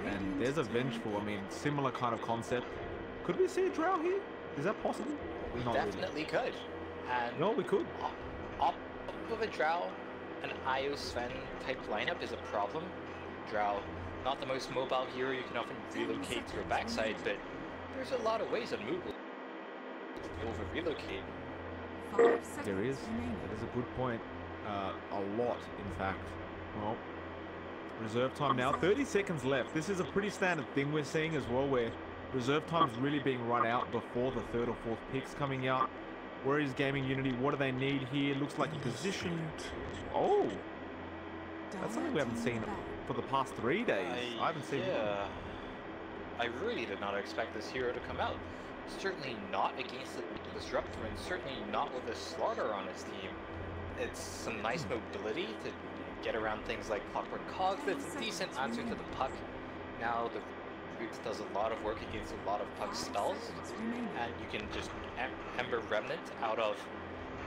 that, and there's a Vengeful. I mean, similar kind of concept. Could we see a Drow here? Is that possible? We Not definitely could. And no, we could. Off of a Drow, an Io Sven type lineup is a problem. Drow, not the most mobile hero, you can often relocate to your backside, but there's a lot of ways on Moogle to over relocate. There is. That is a good point. A lot, in fact. Well, reserve time now. 30 seconds left. This is a pretty standard thing we're seeing as well, where reserve time's really being run out before the third or fourth picks coming out. Where is Gaming.Unity? What do they need here? Looks like a position. Oh, that's something we haven't seen for the past 3 days. I haven't seen. Yeah, I really did not expect this hero to come out. Certainly not against the Disruptor, and certainly not with a Slaughter on his team. It's some nice mobility to get around things like Clockwork Cogs. It's a decent answer to the puck. Now the Roots does a lot of work against a lot of puck spells, and you can just Ember Remnant out of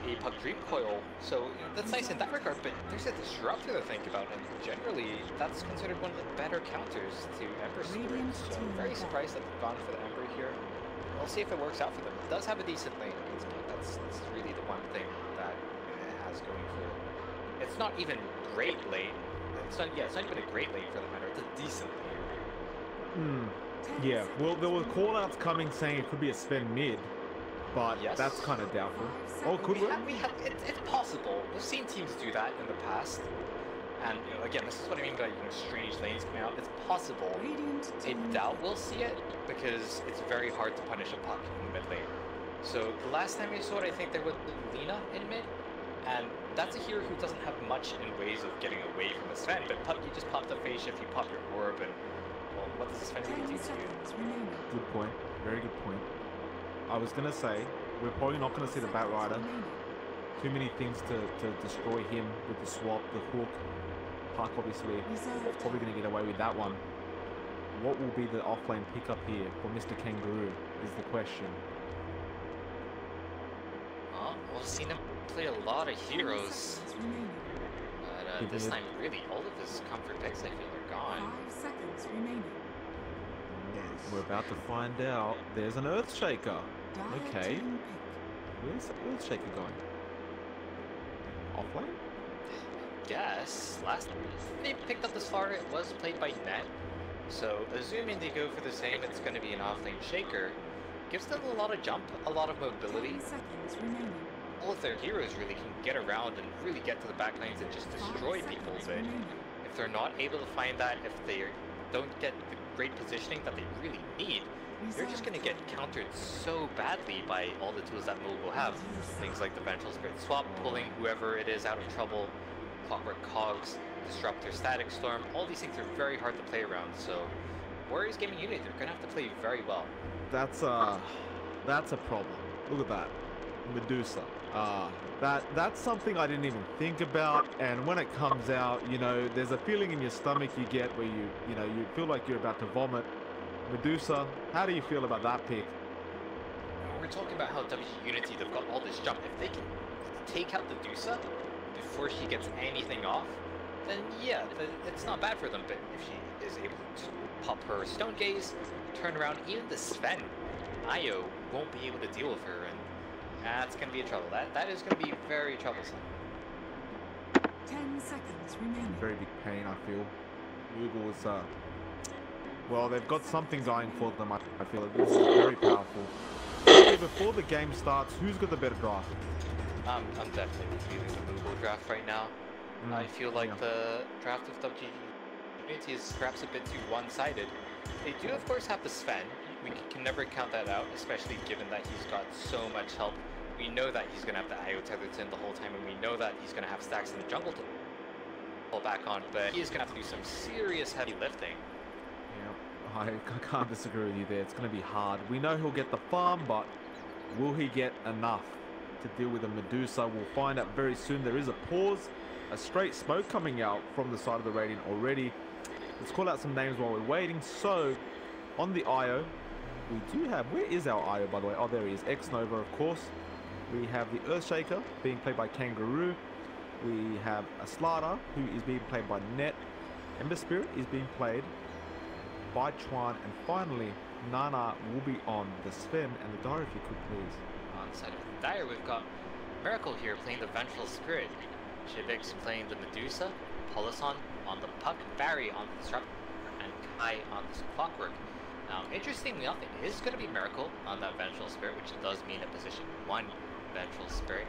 a puck Dream Coil. So you know, that's nice in that regard, but there's a Disruptor to think about, and generally that's considered one of the better counters to Ember Spirit. So I'm very surprised that they've gone for the Ember here. We'll see if it works out for them. It does have a decent lane. That's really the one thing that it has going for it. It's not even great lane. It's not even a great lane for the matter. It's a decent lane. Yeah, well, there were call-outs coming saying it could be a Sven mid, but yes, that's kind of doubtful. Oh, could we? It's possible. We've seen teams do that in the past. And you know, again, this is what I mean by strange lanes coming out. It's possible. I doubt we'll see it because it's very hard to punish a puck in the mid lane. So the last time we saw it, I think there was Lina in mid, and that's a hero who doesn't have much in ways of getting away from the Sven. But you just pop the phase shift, you pop your orb, and well, what does the Sven really do to you? Good point. Very good point. I was gonna say we're probably not gonna see the Bat Rider. Too many things to destroy him with the swap, the hook. Puck obviously probably going to get away with that one. What will be the offlane pickup here for Mr. Kangaroo is the question. Well, we've seen him play a lot of heroes, but this time really all of his comfort picks I feel are gone. 5 seconds remaining. We're about to find out. There's an Earthshaker. Okay. Where's the Earthshaker going? Offlane? Guess last time they picked up the Slaughter, it was played by Net, so assuming they go for the same, it's going to be an offlane shaker. Gives them a lot of jump, a lot of mobility. All of their heroes really can get around and really get to the back lanes and just destroy people, but if they're not able to find that, if they don't get the great positioning that they really need, they're just going to get countered so badly by all the tools that Moogle have. Things like the Vengeful Spirit Swap, pulling whoever it is out of trouble, Clockwork Cogs, Disruptor, Static Storm, all these things are very hard to play around, so Warriors Gaming.Unity, they're going to have to play very well. That's a problem. Look at that. Medusa. That's something I didn't even think about, and when it comes out, you know, there's a feeling in your stomach you get where you feel like you're about to vomit. Medusa, how do you feel about that pick? We're talking about how WG.Unity, they've got all this jump. If they can take out the Medusa before she gets anything off, then yeah, it's not bad for them. But if she is able to pop her Stone Gaze, turn around, even the Sven, Io won't be able to deal with her, and that's going to be a trouble. That is going to be very troublesome. 10 seconds remaining. Very big pain, I feel. Moogle is, well, they've got something going for them, I feel. This is very powerful. Before the game starts, who's got the better draft? I'm definitely feeling the Moogle draft right now. I feel like the draft of WG.Unity is perhaps a bit too one-sided. They do, of course, have the Sven. We can never count that out, especially given that he's got so much help. We know that he's going to have the IO Tetherton the whole time, and we know that he's going to have stacks in the jungle to pull back on, but he is going to have to do some serious heavy lifting. Yeah, I can't disagree with you there. It's going to be hard. We know he'll get the farm, but will he get enough to deal with a Medusa? We'll find out very soon. There is a pause, a straight smoke coming out from the side of the Radiant already. Let's call out some names while we're waiting. So, on the IO, we do have, where is our IO by the way? Oh, there he is, X-Nova of course. We have the Earthshaker being played by Kangaroo. We have a Slaughter who is being played by Net. Ember Spirit is being played by Chuan, and finally Nana will be on the Sven and the Dire, if you could please. On the side of the Dire, we've got Miracle here playing the Vengeful Spirit, Shibix playing the Medusa, Poloson on the Puck, Barry on the Disrupt, and Kai on the Clockwork. Now, interestingly enough, it is going to be Miracle on that Vengeful Spirit, which does mean a position 1 Vengeful Spirit.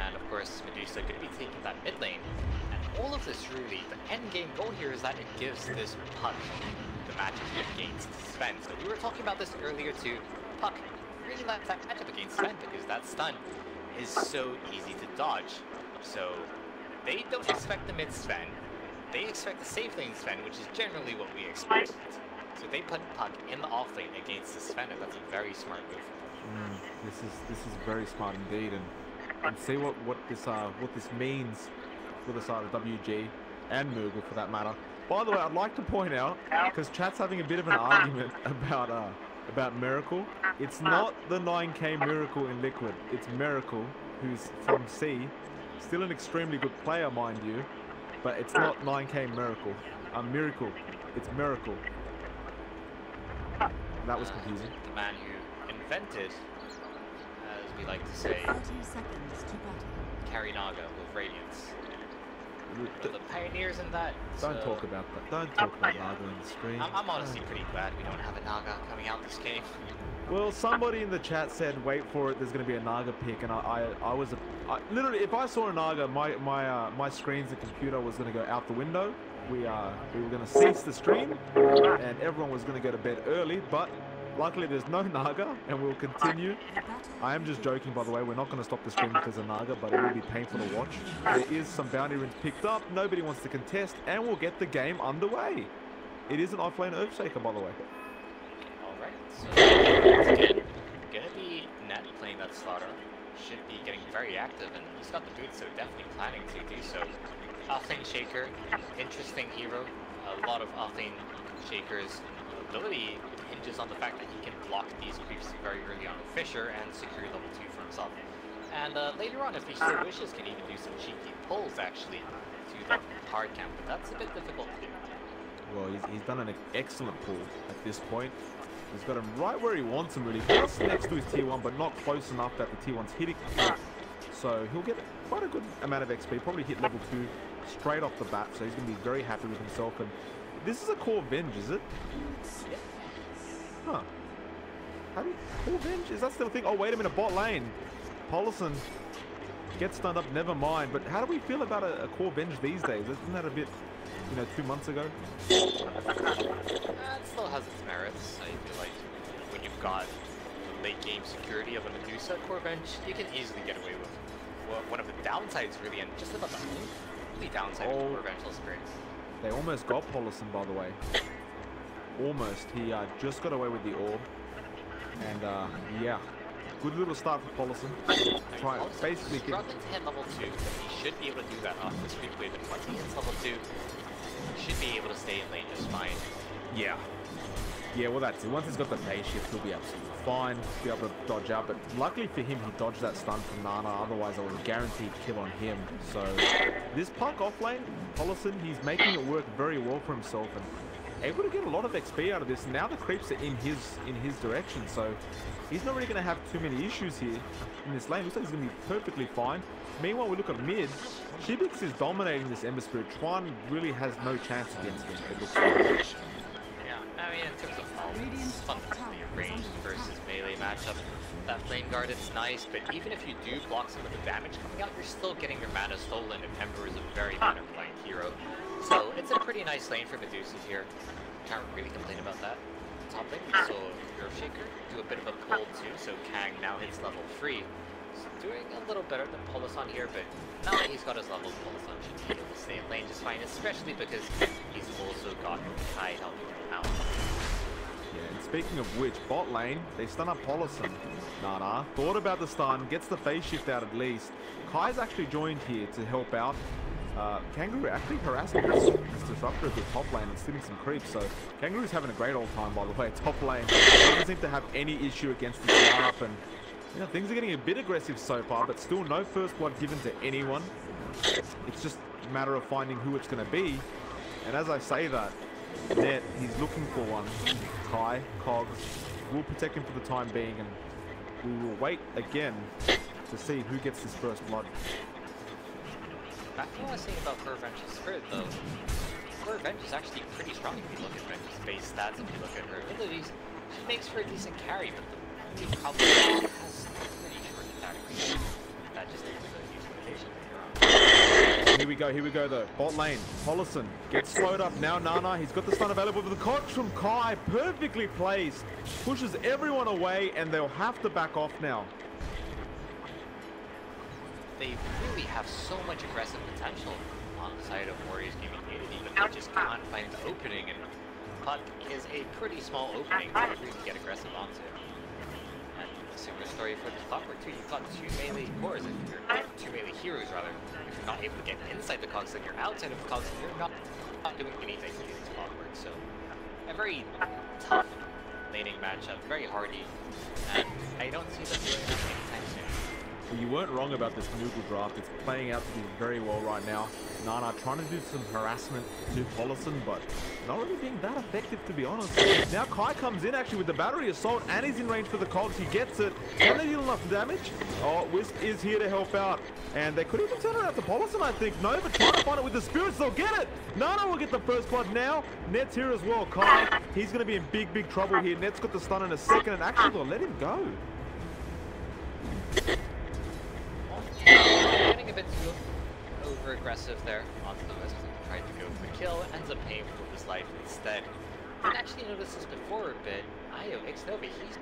And of course, Medusa going to be taking that mid lane. And all of this really, the end game goal here is that it gives this Puck the matchup against Sven. So we were talking about this earlier too. Puck really likes that matchup against Sven because that stun is so easy to dodge. So they don't expect the mid Sven. They expect the safe lane Sven, which is generally what we expect. So they put Puck in the off lane against the Sven, and that's a very smart move. This is very smart indeed, and see what this means for the side of WG and Moogle for that matter. By the way, I'd like to point out, because chat's having a bit of an argument about Miracle. It's not the 9K Miracle in Liquid. It's Miracle, who's from C, still an extremely good player, mind you, but it's not 9K Miracle. Miracle. It's Miracle. That was confusing. The man who invented, as we like to say, 30 seconds to battle. Carry Naga with Radiance. One of the pioneers in that. Don't talk about that. Don't talk about Naga in the stream. I'm honestly pretty glad we don't have a Naga coming out this game. Well, somebody in the chat said, "Wait for it. There's going to be a Naga pick," and I literally, if I saw a Naga, my screens and computer was going to go out the window. We were going to cease the stream, and everyone was going to go to bed early. But luckily, there's no Naga, and we'll continue. I am just joking, by the way. We're not going to stop the stream if there's a Naga, but it will be painful to watch. There is some bounty runes picked up. Nobody wants to contest, and we'll get the game underway. It is an offlane Earthshaker, by the way. Alright, so again, going to be Nat playing that Slaughter. Should be getting very active, and he's got the boots, so definitely planning to do so. Offlane Shaker, interesting hero. A lot of offlane Shaker's ability hinges on the fact that he can block these creeps very early on with Fisher and secure level 2 for himself. And later on, if he so wishes, can even do some cheeky pulls actually to the hard camp, but that's a bit difficult to do. Well, he's done an excellent pull at this point. He's got him right where he wants him, really. Just next to his tier 1, but not close enough that the tier 1's hitting. So he'll get quite a good amount of XP, probably hit level 2 straight off the bat, so he's going to be very happy with himself. And this is a core Venge, is it? Huh. How do you... Core Venge? Is that still a thing? Oh, wait a minute, bot lane. Poloson gets stunned up, never mind. But how do we feel about a core Venge these days? Isn't that a bit, 2 months ago? It still has its merits. I feel like when you've got the late game security of a Medusa core Venge, you can easily get away with one of the downsides, really, and just about the only downside of core Vengeful Spirits. They almost got Poloson, by the way. Almost. He just got away with the orb. And yeah, good little start for Poloson. Basically struggling to hit level 2, but he should be able to do that off this quick wave. And once he hits level 2, he should be able to stay in lane just fine. Yeah. Yeah, well that's it. Once he's got the phase shift, he'll be absolutely fine. Be able to dodge out. But luckily for him, he dodged that stun from Nana. Otherwise, I would have guaranteed kill on him. So this Puck offlane, Poloson, he's making it work very well for himself and able to get a lot of XP out of this. Now the creeps are in his direction, so he's not really going to have too many issues here in this lane. Looks like he's going to be perfectly fine. Meanwhile, we look at mid. Shibix is dominating this Ember Spirit. Chuan really has no chance against him, it looks like. I mean, in terms of it's fundamentally a ranged versus melee matchup. That flame guard is nice, but even if you do block some of the damage coming out, you're still getting your mana stolen, and Ember is a very mana-flying hero. So it's a pretty nice lane for Medusa here. Can't really complain about that. Top lane, we saw Earthshaker do a bit of a pull too, so Kang now hits level 3. So doing a little better than Poloson here, but now that he's got his levels, Poloson should be able to stay in lane just fine, especially because he's also got Kai helping him out. Yeah, and speaking of which, bot lane, they stun up Poloson. Nana thought about the stun, gets the phase shift out at least. Kai's actually joined here to help out. Kangaroo actually harassing this disruptor at the top lane and stealing some creeps, so Kangaroo's having a great old time, by the way. Top lane doesn't seem to have any issue against the up, and things are getting a bit aggressive so far, but still no first blood given to anyone. It's just a matter of finding who it's going to be. And as I say that, Net, he's looking for one. Kai, Cogs, will protect him for the time being, and we will wait again to see who gets this first blood. I feel what I was saying about Core Vengeance Spirit though. Core Revenge is actually pretty strong if you look at Venge's base stats, if you look at her abilities. She makes for a decent carry, but the problem has pretty short attack range. That just takes the use limitation later on. Here we go though. Bot lane, Hollison gets slowed up now. Nana, he's got the stun available, but the Cogs from Kai, perfectly placed, pushes everyone away, and they'll have to back off now. They really have so much aggressive potential on the side of WG.Unity, but they just can't find the opening, and Puck is a pretty small opening to really get aggressive onto. And a similar story for the Clockwork too. You've got two melee cores, if you're two melee heroes rather. If you're not able to get inside the cogs, then you're outside of the cogs, and you're not doing anything to these Clockwork. So a very tough laning matchup, very hardy, and I don't see them doing that anytime soon. You weren't wrong about this Moogle draft. It's playing out to be very well right now. Nana trying to do some harassment to Hollison, but not really being that effective, to be honest. Now Kai comes in actually with the battery assault, and he's in range for the Cogs. He gets it. Can they deal enough damage? Oh, Wisp is here to help out. And they could even turn it out to Hollison, I think. No, but trying to find it with the spirits. They'll get it. Nana will get the first blood now. Net's here as well. Kai, he's going to be in big trouble here. Net's got the stun in a second, and actually they'll let him go. Getting a bit too over-aggressive there onto the Wisp, trying to go for the kill, ends up paying for his life instead. I actually noticed this before a bit. Io, Xnova, he's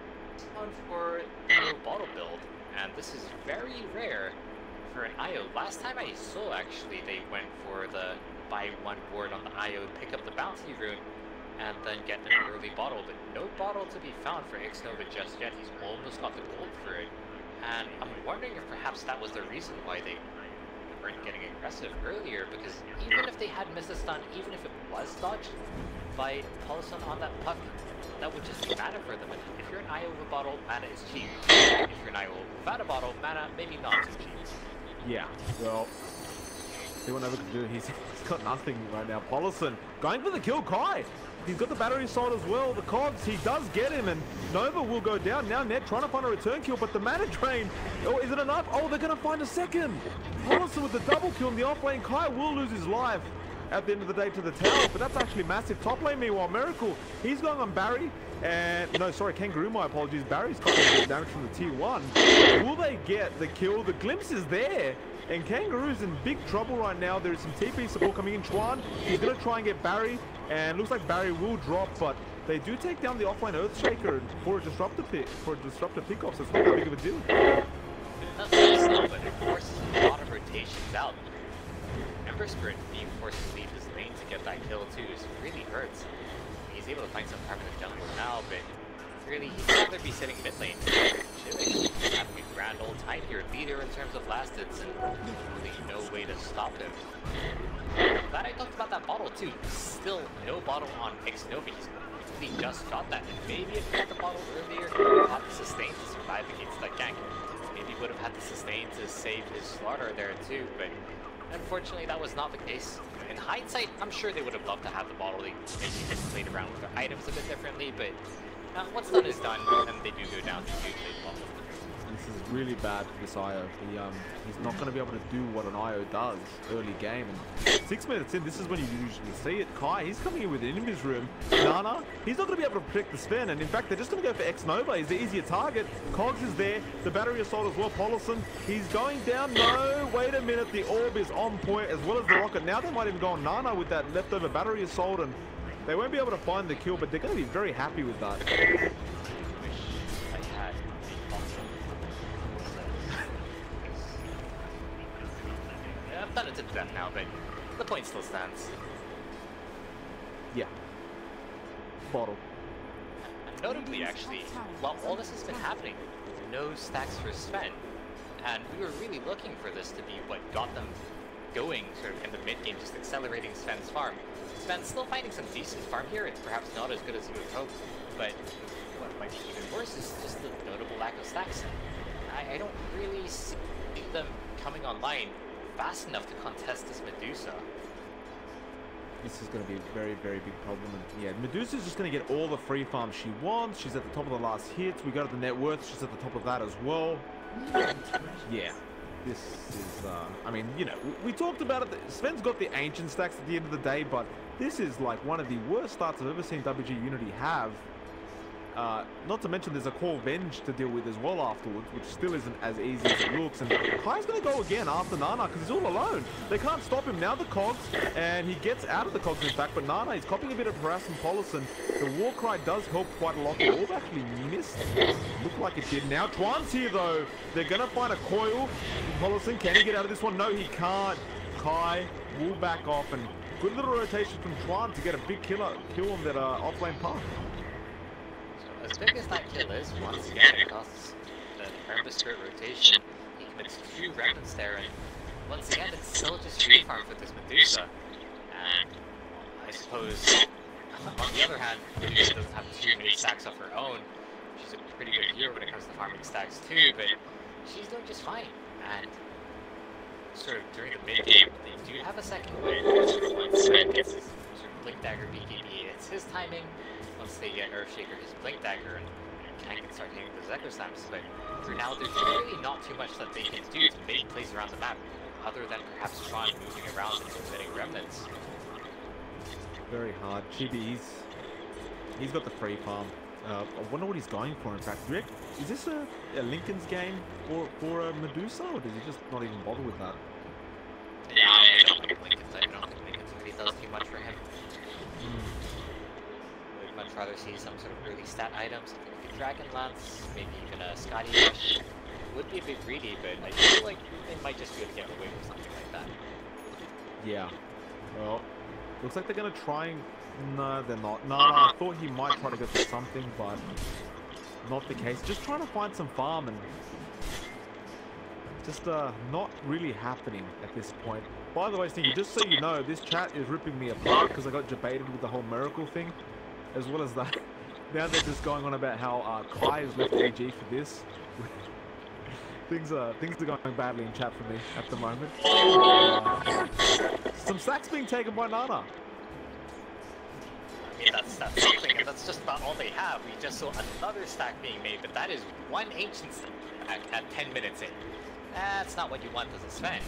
on for the bottle build, and this is very rare for an Io. Last time I saw, actually, they went for the buy one ward on the Io, pick up the bounty rune, and then get an early bottle, but no bottle to be found for Xnova just yet. He's almost got the gold for it. And I'm wondering if perhaps that was the reason why they weren't getting aggressive earlier, because even if they had missed a stun, even if it was dodged by Hollison on that Puck, that would just be mana for them. And if you're an IO with a bottle, mana is cheap. If you're an IO without a bottle, mana maybe not so cheap. Yeah, well, see what Nova can do. He's got nothing right now. Hollison going for the kill. Kai, he's got the battery assault as well. The Cogs, he does get him, and Nova will go down. Now Net trying to find a return kill, but the mana drain, oh, is it enough? Oh, they're going to find a second. Hollison with the double kill in the off lane. Kai will lose his life at the end of the day to the tower, but that's actually massive. Top lane, meanwhile, Miracle, he's going on Barry, and no, sorry, Kangaroo, my apologies. Barry's got a bit of damage from the T1. Will they get the kill? The glimpse is there. And Kangaroo's in big trouble right now. There is some TP support coming in. Chuan, he's going to try and get Barry, and looks like Barry will drop, but they do take down the offline Earthshaker for a disruptor pick-off, so it's not that big of a deal. That's slow, but it forces a lot of rotations out. Ember Spirit being forced to leave his lane to get that kill too really hurts. He's able to find some permanent jungle now, but really he'd rather be sitting mid lane. Chivik having a grand old time here, leader in terms of last hits, and really no way to stop him. Glad I talked about that bottle too. Still no bottle on Xnova. He's really just got that, and maybe if he had the bottle earlier, he would have had the sustain to survive against that gank. Maybe he would have had the sustain to save his slaughter there too, but unfortunately that was not the case. In hindsight, I'm sure they would have loved to have the bottle. They maybe just played around with their items a bit differently, but what's done is done, and they do go down to 2 bottle. This is really bad for this IO. He's not going to be able to do what an IO does early game. And 6 minutes in, this is when you usually see it. Kai, he's coming in with an enemy's room. Nana, he's not going to be able to protect the Sven. And in fact, they're just going to go for Xnova. He's the easier target. Cogs is there. The battery assault as well. Hollison, he's going down. No, wait a minute. The orb is on point as well as the rocket. Now they might even go on Nana with that leftover battery assault. And they won't be able to find the kill, but they're going to be very happy with that. I've done it to death now, but the point still stands. Yeah. Bottle. Notably, actually, while all this has been happening, no stacks for Sven, and we were really looking for this to be what got them going sort of in the mid-game, just accelerating Sven's farm. Sven's still finding some decent farm here. It's perhaps not as good as he would hope, but what might be even worse is just the notable lack of stacks. I don't really see them coming online fast enough to contest this Medusa. This is going to be a very, very big problem. And yeah, Medusa's just going to get all the free farms she wants. She's at the top of the last hits. We go to the net worth. She's at the top of that as well. Yeah, this is, I mean, you know, we talked about it. Sven's got the ancient stacks at the end of the day, but this is like one of the worst starts I've ever seen WG.Unity have. Not to mention there's a core Venge to deal with as well afterwards, which still isn't as easy as it looks. And Kai's going to go again after Nana because he's all alone. They can't stop him. Now the cogs, and he gets out of the cogs in fact, but Nana, he's copying a bit of harass from Polison. The war cry does help quite a lot. The orb actually missed. Looked like it did. Now Twan's here though. They're going to find a coil. Polison, can he get out of this one? No, he can't. Kai will back off, and good little rotation from Twan to get a big kill on that offlane path. As big as that kill is, once again, it costs the Remnant Spirit rotation. He commits 2 remnants there, and once again, it's still just free farm for this Medusa. And I suppose, on the other hand, Medusa doesn't have too many stacks of her own. She's a pretty good hero when it comes to farming stacks too, but she's doing just fine. And sort of during the mid game, they do have a second win. Sven gets his sort of Blink Dagger BKB. It's his timing. Once they get Earthshaker, his Blink Dagger, and Kang can start hitting those Echo Stamps, but for now there's really not too much that they can do to make plays around the map, other than perhaps Tron moving around and committing remnants. Very hard. Chibi, he's got the free farm. I wonder what he's going for in fact. Rick, is this a Lincoln's game for a Medusa, or does he just not even bother with that? Yeah, I don't think Lincoln's really does too much for him. Much rather see some sort of early stat item, something like a Dragon Lance, maybe even a Scotty Rush. Would be a bit greedy, but I feel like they might just be able to get away with something like that. Yeah. Well, looks like they're going to try and... No, they're not. No, I thought he might try to go for something, but not the case. Just trying to find some farm and just not really happening at this point. By the way, Stinky, just so you know, this chat is ripping me apart because I got debated with the whole miracle thing. As well as that, now they're just going on about how Kai has left AG for this. things are going badly in chat for me at the moment. Some stacks being taken by Nana. I mean, that's something, and that's just about all they have. We just saw another stack being made, but that is one ancient stack at 10 minutes in. That's not what you want as a Sven.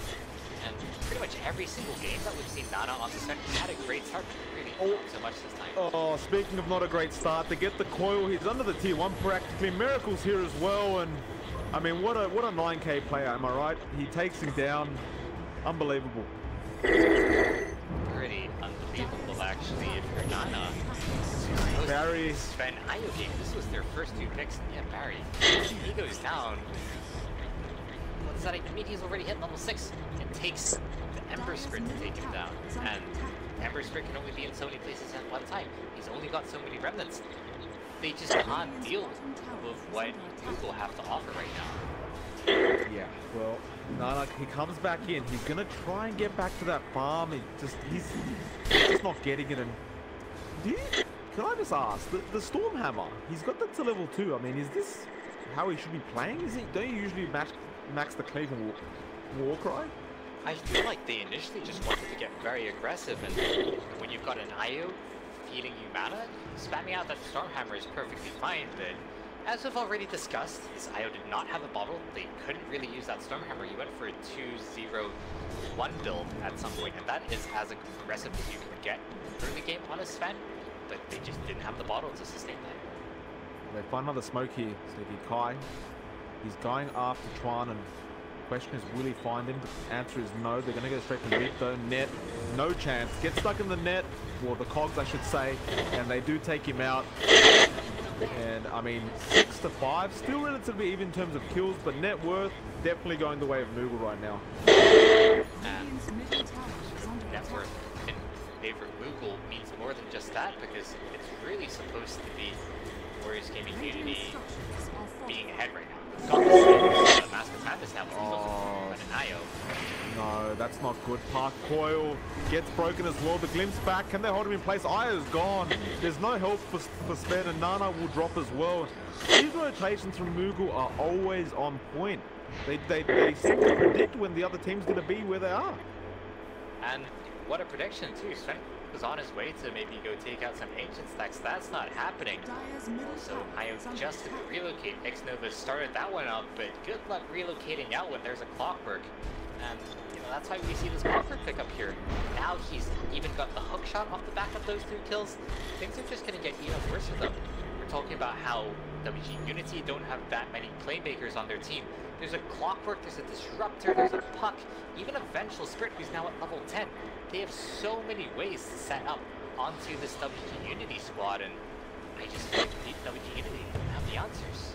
And pretty much every single game that we've seen Nana on the Sven had a great start, but really not so much this time. Oh, speaking of not a great start, to get the coil, he's under the tier 1 practically. Miracle's here as well, and I mean, what a 9k player, am I right? He takes him down. Unbelievable. Pretty unbelievable, actually, if you're Nana. Barry. Sven Io game, this was their first 2 picks, and yeah, Barry. He goes down. What does that even mean? He's already hit level 6. It takes the Ember Sprint to take him down, and Ember Sprint can only be in so many places at one time. He's only got so many remnants. They just can't deal with what Moogle have to offer right now. Yeah, well, Nana, he comes back in. He's gonna try and get back to that farm. He's just not getting it. And can I just ask, the Stormhammer? He's got that to level 2. I mean, is this how he should be playing? Don't you usually max the cleave and war cry? I feel like they initially just wanted to get very aggressive, and when you've got an IO feeding you mana, spamming out that Stormhammer is perfectly fine, but as we've already discussed, this IO did not have a bottle. They couldn't really use that Stormhammer. You went for a 2-0-1 build at some point, and that is as aggressive as you can get early game on a Sven, but they just didn't have the bottle to sustain that. They find another smoke here, Stevie. Kai. He's going after Twan, and the question is, will he find him? The answer is no. They're going to go straight to mid though. Net, no chance. Get stuck in the net, or the cogs I should say, and they do take him out. And I mean, 6-5, still relatively even in terms of kills, but net worth definitely going the way of Moogle right now. And net worth in favor of Moogle means more than just that, because it's really supposed to be Warriors Gaming Unity being ahead right now. Got this Mask of Madness now, but an IO. No, that's not good. Park Coil gets broken as well. The glimpse back. Can they hold him in place? Io's gone. There's no help for Sven, and Nana will drop as well. These rotations from Moogle are always on point. They seem to predict when the other team's going to be where they are. And what a prediction too. Sven was on his way to maybe go take out some ancient stacks. That's not happening. Dyer's middle Also, tower I is under adjusted attack. the relocate. X-Nova started that one up, but good luck relocating out when there's a clockwork. And, you know, that's why we see this clockwork pick up here. Now he's even got the hook shot off the back of those 2 kills. Things are just going to get even worse for them. We're talking about how WG.Unity don't have that many playmakers on their team. There's a clockwork, there's a disruptor, there's a puck, even a vengeful spirit who's now at level 10. They have so many ways to set up onto this WG.Unity squad, and I just feel like WG.Unity don't have the answers.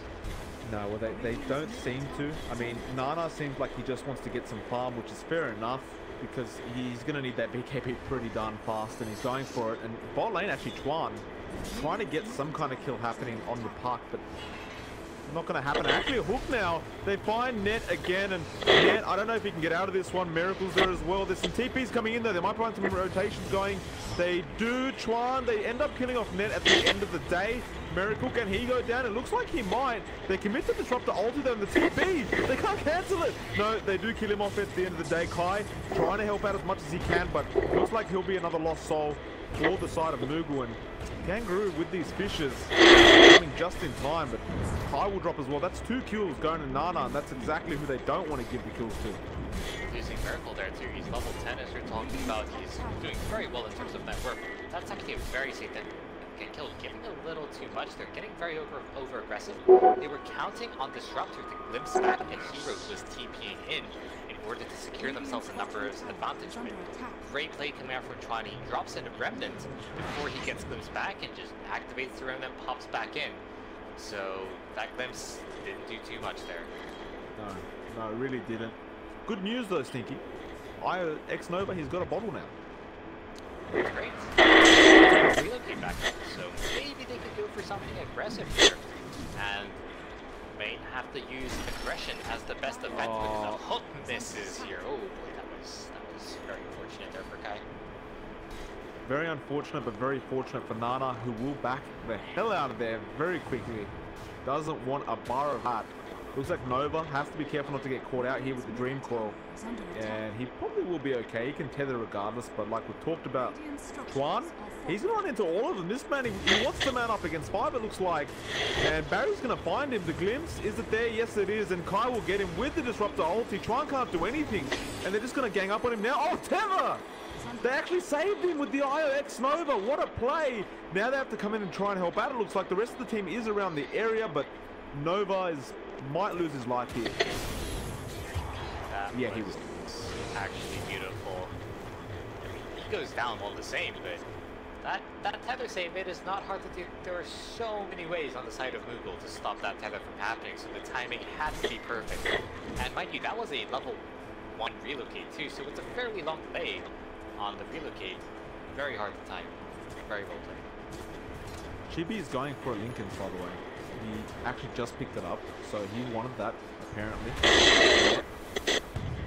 No, well, they don't seem to. I mean, Nana seems like he just wants to get some farm, which is fair enough, because he's going to need that BKB pretty darn fast, and he's going for it. And bot lane, actually, Chuan, trying to get some kind of kill happening on the puck, but not going to happen. Actually, a hook now. They find Net again, and Net, I don't know if he can get out of this one. Miracle's there as well. There's some TPs coming in, though. They might find some rotations going. They do. Chuan, they end up killing off Net at the end of the day. Miracle, can he go down? It looks like he might. They commit to disrupt the ulti though, and the TP. They can't cancel it. No, they do kill him off at the end of the day. Kai trying to help out as much as he can, but looks like he'll be another lost soul for the side of Moogle. And Kangaroo with these fishes coming just in time, but Kai will drop as well. That's 2 kills going to Nana, and that's exactly who they don't want to give the kills to. Using Miracle there too. He's level 10 as we're talking about. He's doing very well in terms of net worth. That's actually a very safe kill. Giving a little too much. They're getting very over aggressive. They were counting on Disruptor to glimpse back a hero who was TPing in order to secure themselves a numbers advantage. Great play coming out from Chuan. He drops into Remnant before he gets glimpsed back and just activates the Remnant, pops back in. So that glimpse didn't do too much there. No, it really didn't. Good news though, Stinky. X-Nova, he's got a bottle now. That's great. Relocate back up, so maybe they could go for something aggressive here. And may have to use aggression as the best defense because the hook misses here. Oh boy, that was very unfortunate there for Kai. Very unfortunate, but very fortunate for Nana, who will back the hell out of there very quickly. Doesn't want a bar of that. Looks like Nova has to be careful not to get caught out here with the Dream Coil. And he probably will be okay. He can tether regardless, but like we talked about, Chuan, he's going to run into all of them. This man, he wants to man up against 5, it looks like. And Barry's going to find him. The glimpse, is it there? Yes, it is. And Kai will get him with the Disruptor ulti. Chuan can't do anything. And they're just going to gang up on him now. Oh, tether! They actually saved him with the IOX Nova. What a play. Now they have to come in and try and help out. It looks like the rest of the team is around the area, but Nova might lose his life here. Yeah, he was actually beautiful. I mean, he goes down all the same, but that tether save, it is not hard to do. There are so many ways on the side of Moogle to stop that tether from happening, so the timing had to be perfect. And mind you, that was a level 1 relocate too, so it's a fairly long delay on the relocate. Very hard to time. Very well played. Chibi is going for a Lincoln, by the way. He actually just picked it up, so he wanted that, apparently.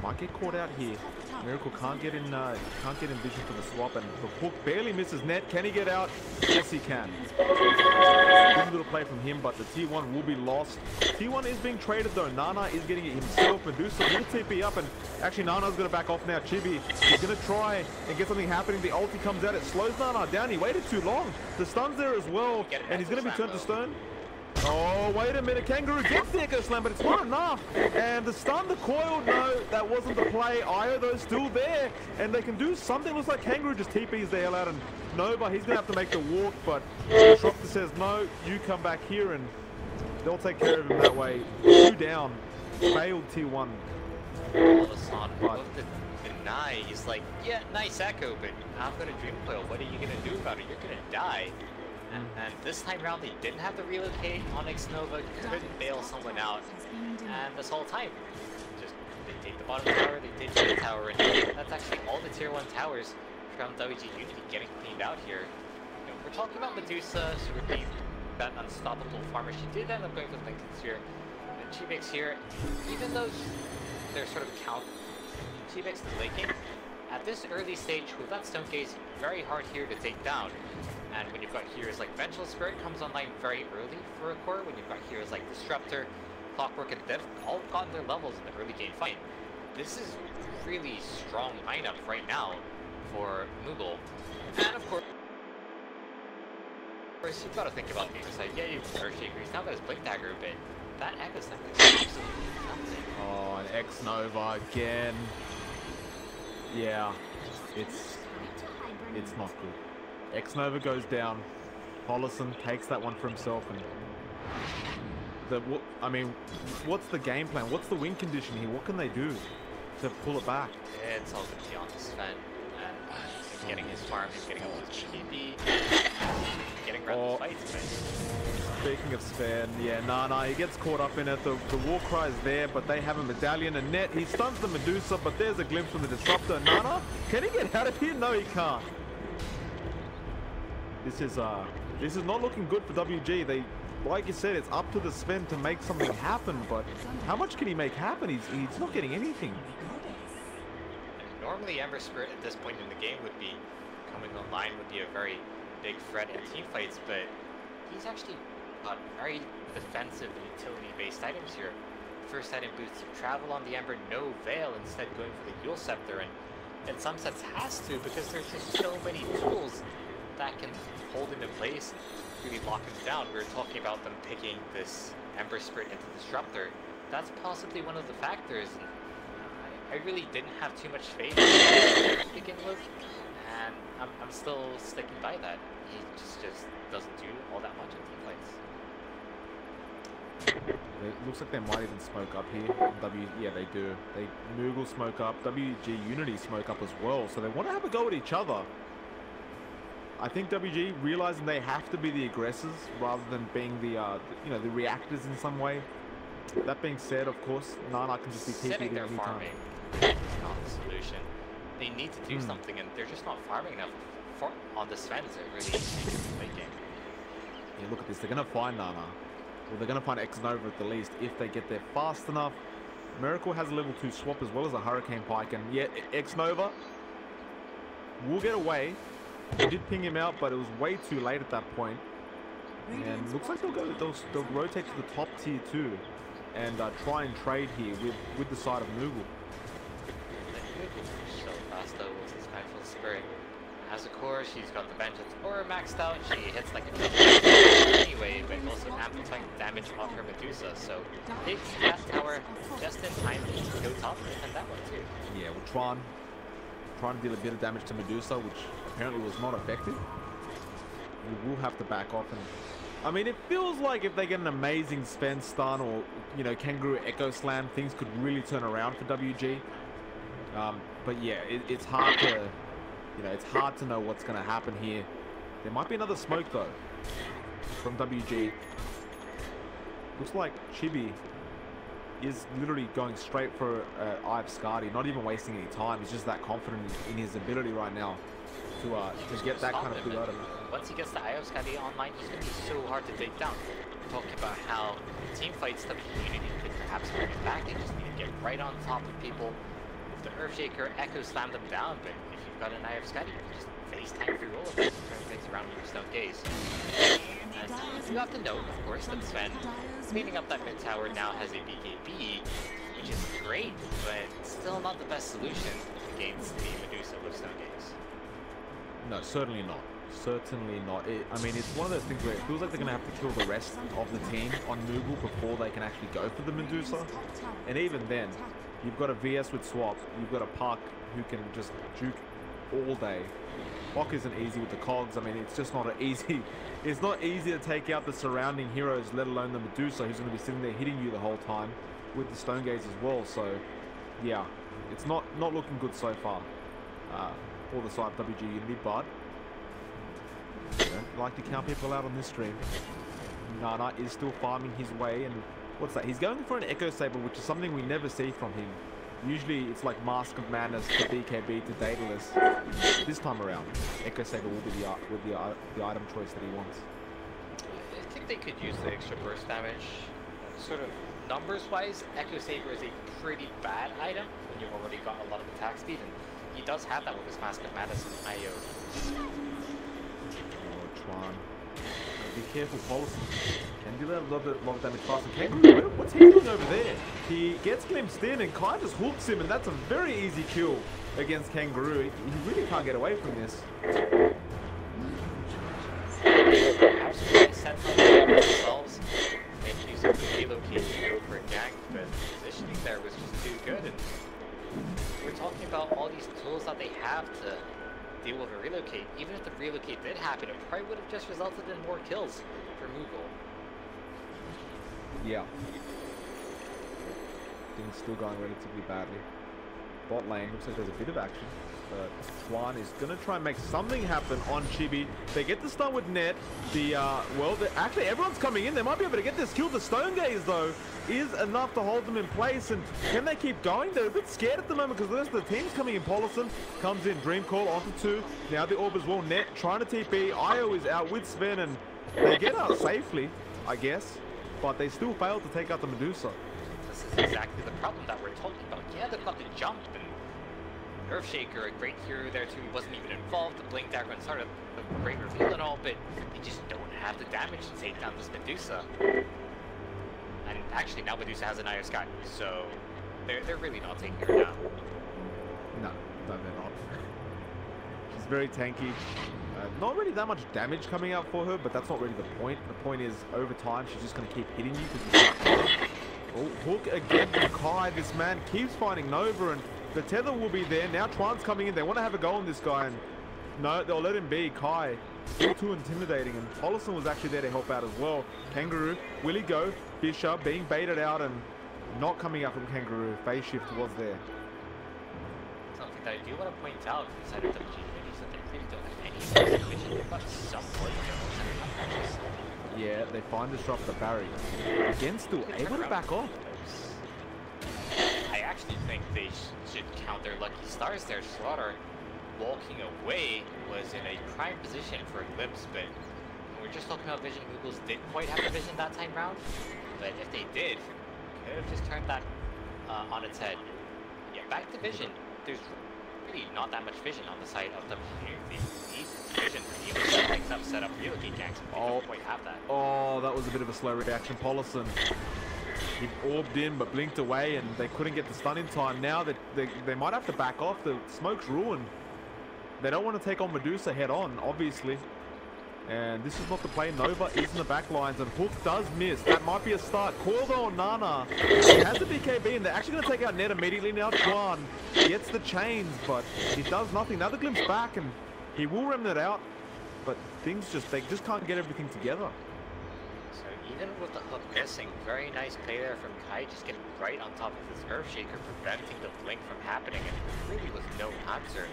Might get caught out here. Miracle can't get in vision for the swap, and the hook barely misses Net. Can he get out? Yes, he can. Good little play from him, but the T1 will be lost. T1 is being traded though. Nana is getting it himself. Medusa will TP up, and actually Nana's going to back off now. Chibi is going to try and get something happening. The ulti comes out. It slows Nana down. He waited too long. The stun's there as well, and he's going to be turned to stone. Oh, wait a minute. Kangaroo gets the Echo Slam, but it's not enough. And the stun, the coil, no, that wasn't the play. Io, though, still there. And they can do something. Looks like Kangaroo just TPs the hell out. And Nova, he's going to have to make the walk. But Disruptor says, no, you come back here. And they'll take care of him that way. 2 down. Failed T1. Alisson looked to deny. He's like, yeah, nice echo, but I've got a Dream Coil. What are you going to do about it? You're going to die. And this time around, they didn't have to relocate. Onyx Nova couldn't bail someone out. And this whole time, just they take the bottom tower, they take the tower, and that's actually all the tier 1 towers from WG.Unity getting cleaned out here. You know, we're talking about Medusa, so we're being that unstoppable farmer. She did end up going for Lincolns here. And Chibix here, even though they're sort of Chibix is linking, at this early stage with that Stone Gaze, very hard here to take down. And when you've got heroes like Vengeful Spirit comes online very early for a core, when you've got heroes like Disruptor, Clockwork, and Death all gotten their levels in the early game fight. This is really strong lineup right now for Moogle. And of course, you've got to think about the other side. Yeah, you've Earthshaker, he's now got his Blink Dagger, but that Echo Slam is absolutely nothing. Oh, an X Nova again. Yeah, it's not good. X Nova goes down. Hollison takes that one for himself, and I mean, what's the game plan? What's the win condition here? What can they do to pull it back? It's all good on Sven. He's getting his farm, he's getting up to GP, getting around the fights, man. Speaking of Sven, yeah, Nana, he gets caught up in it. The war cry is there, but they have a medallion and net. He stuns the Medusa, but there's a glimpse from the Disruptor. Nana, can he get out of here? No, he can't. This is not looking good for WG. They, like you said, it's up to the Sven to make something happen, but how much can he make happen? He's not getting anything. Normally, Ember Spirit at this point in the game would be coming online, would be a very big threat in team fights, but he's actually got very defensive and utility-based items here. First item boosts travel on the Ember, no Veil, instead going for the Yule Scepter, and in some sense has to, because there's just so many tools that can hold him in place and really lock him down. We were talking about them picking this Ember Spirit into Disruptor. That's possibly one of the factors. And I really didn't have too much faith to begin with, and I'm still sticking by that. He just doesn't do all that much in team fights. It looks like they might even smoke up here. Yeah, they do. They Moogle smoke up. WG.Unity smoke up as well. So they want to have a go at each other. I think WG realizing they have to be the aggressors rather than being the the reactors in some way. That being said, of course, Nana can just be sitting there farming. It's not the solution. They need to do something, and they're just not farming enough on the Sven to really make game. Yeah, look at this. They're gonna find Nana. Well, they're gonna find X Nova at the least if they get there fast enough. Miracle has a level 2 swap as well as a Hurricane Pike, and yet X Nova will get away. They did ping him out, but it was way too late at that point. And looks like they'll rotate to the top tier 2 and try and trade here with the side of Moogle. So fast though with his Mindful Spirit. As a core, she's got the Vengeance Aura maxed out. She hits like a anyway, but also amplifying damage off her Medusa. So big Cat Tower just in time to go top and that one too. Yeah, well, trying to deal a bit of damage to Medusa, which apparently was not effective. We will have to back off, and I mean, it feels like if they get an amazing Sven stun or Kangaroo Echo Slam, things could really turn around for WG. But yeah, it's hard to it's hard to know what's going to happen here. There might be another smoke though from WG. Looks like Chibi is literally going straight for Eye of Skadi, not even wasting any time. He's just that confident in his ability right now to get that kind of good out of him. Once he gets the Eye of Skadi online, he's going to be so hard to take down. We're talking about how team fights WG.Unity could perhaps bring it back. They just need to get right on top of people. With the Earthshaker, Echo slam them down, but if you've got an Eye of Skadi, you can just face tank through all of them and turn things around with your Stone Gaze. And you have to note, of course, that Sven, cleaning up that mid tower, now has a BKB, which is great, but still not the best solution against the Medusa with Stone Gaze. No, certainly not. Certainly not. I mean, it's one of those things where it feels like they're going to have to kill the rest of the team on Moogle before they can actually go for the Medusa. And even then, you've got a VS with Swap, you've got a Puck who can just juke all day. Puck isn't easy with the cogs. I mean, it's just not it's not easy to take out the surrounding heroes, let alone the Medusa, who's going to be sitting there hitting you the whole time with the Stone Gaze as well. So, yeah, it's not looking good so far for the side of WG.Unity, but I don't like to count people out on this stream. Nana is still farming his way, and what's that? He's going for an Echo Saber, which is something we never see from him. Usually it's like Mask of Madness to BKB to Daedalus. This time around, Echo Saber will be the item choice that he wants. I think they could use the extra burst damage. Sort of numbers-wise, Echo Saber is a pretty bad item when you've already got a lot of attack speed, and he does have that with his Mask of Madness and IO. Oh, Tron. Be careful, policy. Can do that a lot of damage fast. And Kangaroo, what's he doing over there? He gets glimpsed in and Kai just hooks him, and that's a very easy kill against Kangaroo. He really can't get away from this. just resulted in more kills for Moogle. Yeah. Things still going relatively badly. Bot lane looks like there's a bit of action. But Swan is going to try and make something happen on Chibi. They get the stun with Net. Actually, everyone's coming in. They might be able to get this kill. The Stone Gaze, though, is enough to hold them in place. And can they keep going? They're a bit scared at the moment because the rest of the team's coming in. Paulison comes in. Dream Call onto 2. Now the Orb as well. Net trying to TP. Io is out with Sven, and they get out safely, I guess. But they still fail to take out the Medusa. This is exactly the problem that we're talking about. Yeah, they've got the jump, and Earthshaker, a great hero there too. He wasn't even involved. The blink dagger and sort of the great reveal and all, but they just don't have the damage to take down this Medusa. And actually, now Medusa has an Io Sky, so they're really not taking her down. No, they're not. She's very tanky. Not really that much damage coming out for her, but that's not really the point. The point is, over time, she's just going to keep hitting you because you oh, hook again from Kai. This man keeps finding Nova, and the tether will be there. Now Tron's coming in. They want to have a go on this guy, and no, they'll let him be. Kai, still too intimidating, and Paulison was actually there to help out as well. Kangaroo, will he go? Fisher being baited out and not coming out from Kangaroo. Phase shift was there. Something that I do want to point out inside of WG.Unity is that they really don't have any vision. They've got some work on. Yeah, they find disrupt the barrier. Again, still able to back off. I actually think they should count their lucky stars there. Slaughter walking away was in a prime position for a glimpse, but when we're just talking about vision, Moogles didn't quite have the vision that time round. But if they did, could have just turned that on its head. Yeah, back to vision. There's really not that much vision on the side of WG.Unity. Vision even picks up setup real geek ganks. They don't quite have that. Oh, that was a bit of a slow reaction. Paulison, he orbed in but blinked away, and they couldn't get the stun in time. Now that they might have to back off. The smoke's ruined. They don't want to take on Medusa head on, obviously. And this is not the play. Nova is in the back lines, and Hook does miss. That might be a start. Coil though on Nana. He has the BKB, and they're actually going to take out Net immediately. Now Juan gets the chains, but he does nothing. Now the Glimpse back, and he will remnant out, but they just can't get everything together. So even with the hook missing, very nice play there from Kai, just getting right on top of this Earthshaker, preventing the blink from happening, and really with no answer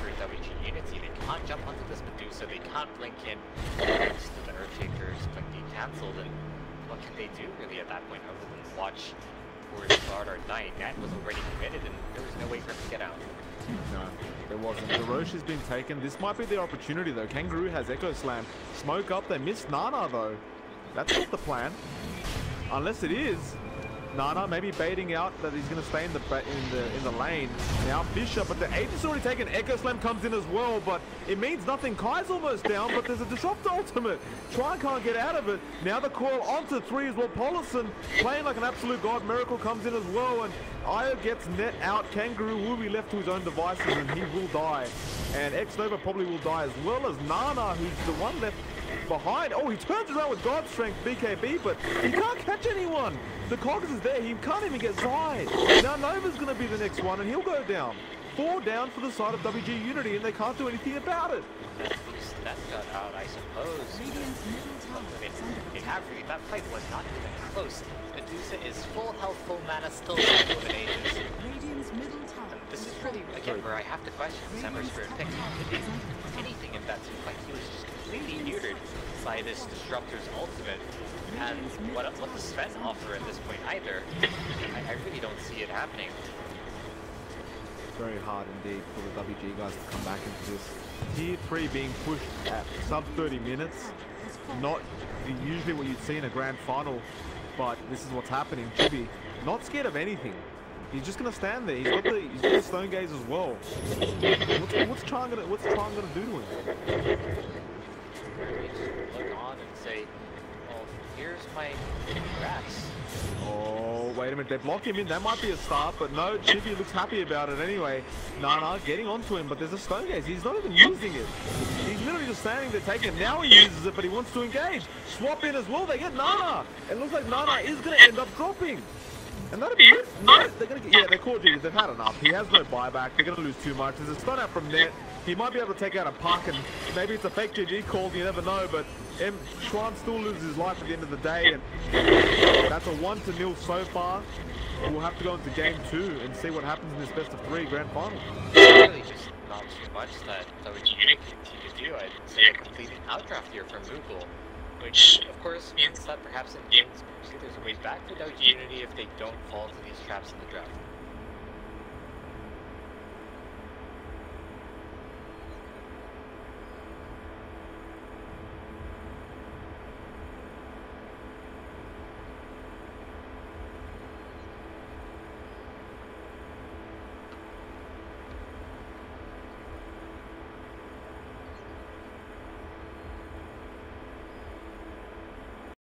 for WG.Unity. They can't jump onto this Medusa, they can't blink in, most of the Earthshakers can be cancelled, and what can they do really at that point other than watch poor Slaughter die? Net was already committed, and there was no way for him to get out. No, there wasn't. The Roche has been taken. This might be the opportunity though. Kangaroo has Echo Slam. Smoke up. They missed Nana though. That's not the plan. Unless it is. Nana maybe baiting out that he's going to stay in the lane. Now Fisher, but the Aegis already taken. Echo Slam comes in as well, but it means nothing. Kai's almost down, but there's a Disrupt ultimate. Tron can't get out of it. Now the coil onto 3 as well. Paulison playing like an absolute god. Miracle comes in as well, and Io gets Net out. Kangaroo will be left to his own devices, and he will die. And X-Nova probably will die as well as Nana, who's the one left behind. Oh, he turns around with God Strength BKB, but he can't catch anyone. The Cogs is there. He can't even get Zai. Now Nova's going to be the next one, and he'll go down. 4 down for the side of WG.Unity, and they can't do anything about it. That got out, I suppose. That fight was not even close. Medusa is full health, full mana, still eliminated. This is really, again, where I have to question Semmer's spirit pick. Anything in that seems like he was just completely neutered by this Disruptor's ultimate. And what does Sven offer at this point either? I really don't see it happening. Very hard indeed for the WG guys to come back into this. Tier 3 being pushed at sub 30 minutes. Not usually what you'd see in a grand final, but this is what's happening. Chibi, not scared of anything. He's just gonna stand there. He's got the Stone Gaze as well. What's Tron gonna do to him? Look on and say, well, here's my rats. Oh, wait a minute. They block him in. That might be a start, but no, Chibi looks happy about it anyway. Nana getting onto him, but there's a Stone Gaze. He's not even using it. He's literally just standing there taking it. Now he uses it, but he wants to engage. Swap in as well. They get Nana. It looks like Nana is going to end up dropping. And that'll be it. No, they're gonna get, yeah, they called you. They've had enough. He has no buyback. They're gonna lose too much. There's a stun out from net. He might be able to take out a puck, and maybe it's a fake GG call. You never know. But Schwan still loses his life at the end of the day, and that's a 1-0 so far. We'll have to go into game 2 and see what happens in this best of 3 grand final. Really, just not too much that WG.Unity continue to do. I'd say a complete outdraft here from Moogle, which of course means that perhaps in games there's a way back for WG.Unity if they don't fall into these traps in the draft.